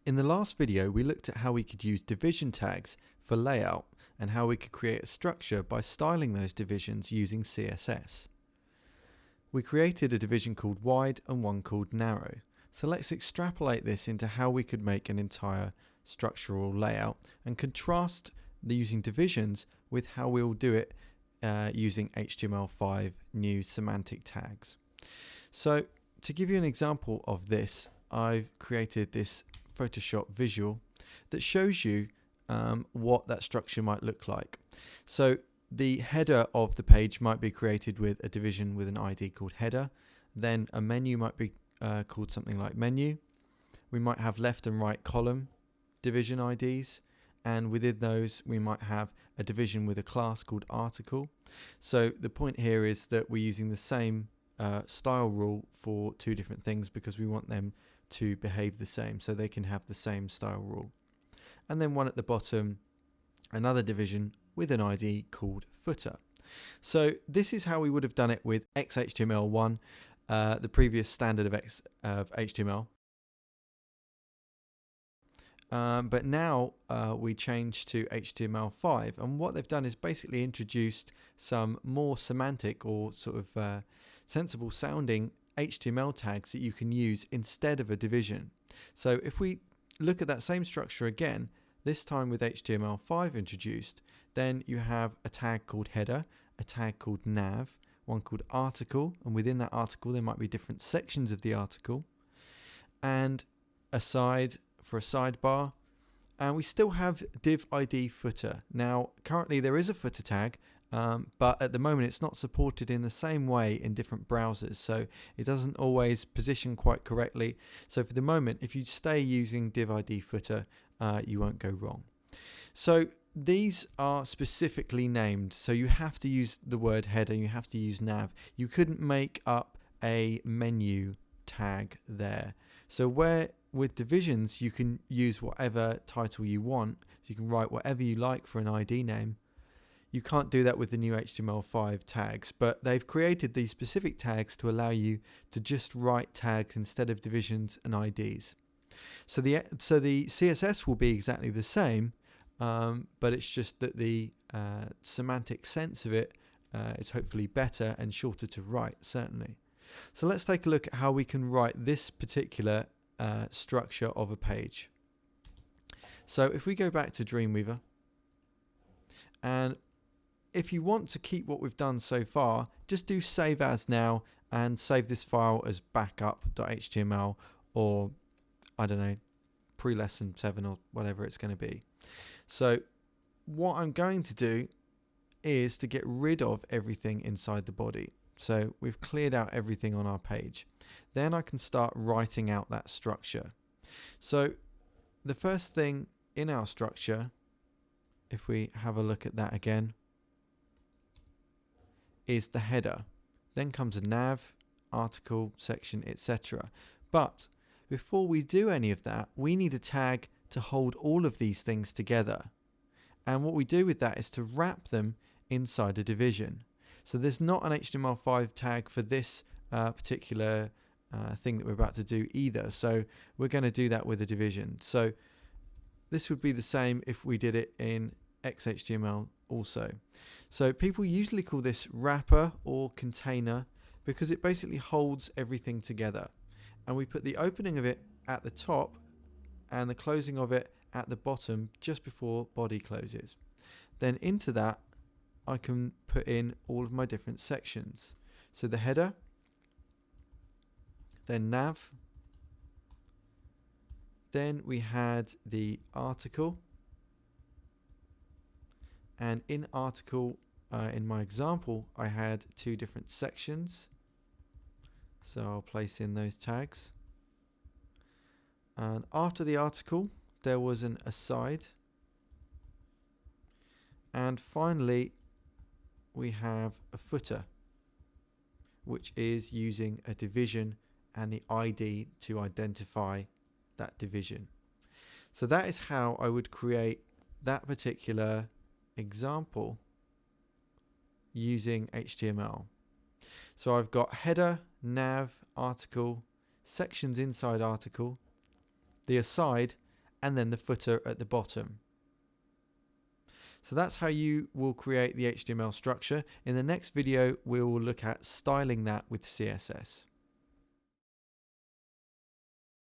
In the last video, we looked at how we could use division tags for layout and how we could create a structure by styling those divisions using CSS. We created a division called wide and one called narrow. So let's extrapolate this into how we could make an entire structural layout and contrast the using divisions with how we'll do it using HTML5 new semantic tags. So to give you an example of this, I've created this Photoshop visual that shows you what that structure might look like. So the header of the page might be created with a division with an ID called header. Then a menu might be called something like menu. We might have left and right column division IDs, and within those we might have a division with a class called article. So the point here is that we're using the same style rule for two different things because we want them to behave the same, so they can have the same style rule. And then one at the bottom, another division with an ID called footer. So this is how we would have done it with XHTML1, the previous standard of HTML. But now we change to HTML5, and what they've done is basically introduced some more semantic or sort of sensible sounding HTML tags that you can use instead of a division. So if we look at that same structure again, this time with HTML5 introduced, then you have a tag called header, a tag called nav, one called article, and within that article there might be different sections of the article, and a side for a sidebar, and we still have div ID footer. Now currently there is a footer tag, but at the moment it's not supported in the same way in different browsers, so it doesn't always position quite correctly. So for the moment, if you stay using div ID footer, you won't go wrong. So these are specifically named, so you have to use the word header, you have to use nav. You couldn't make up a menu tag there. So where with divisions you can use whatever title you want, so you can write whatever you like for an ID name. You can't do that with the new HTML5 tags, but they've created these specific tags to allow you to just write tags instead of divisions and IDs. So the CSS will be exactly the same, but it's just that the semantic sense of it is hopefully better and shorter to write, certainly. So let's take a look at how we can write this particular structure of a page. So if we go back to Dreamweaver, and if you want to keep what we've done so far, just do save as now and save this file as backup.html, or I don't know, pre-lesson 7 or whatever it's going to be. So what I'm going to do is to get rid of everything inside the body. So we've cleared out everything on our page. Then I can start writing out that structure. So the first thing in our structure, if we have a look at that again, is the header. Then comes a nav, article, section, etc. But before we do any of that, we need a tag to hold all of these things together. And what we do with that is to wrap them inside a division. So there's not an HTML5 tag for this particular thing that we're about to do either. So we're going to do that with a division. So this would be the same if we did it in XHTML also. So people usually call this wrapper or container because it basically holds everything together. And we put the opening of it at the top and the closing of it at the bottom just before body closes. Then into that I can put in all of my different sections. So the header, then nav, then we had the article, and in article, in my example, I had two different sections. So I'll place in those tags. And after the article, there was an aside. And finally, we have a footer, which is using a division and the ID to identify that division. So that is how I would create that particular example using HTML. So I've got header, nav, article, sections inside article, the aside, and then the footer at the bottom. So that's how you will create the HTML structure. In the next video, we will look at styling that with CSS.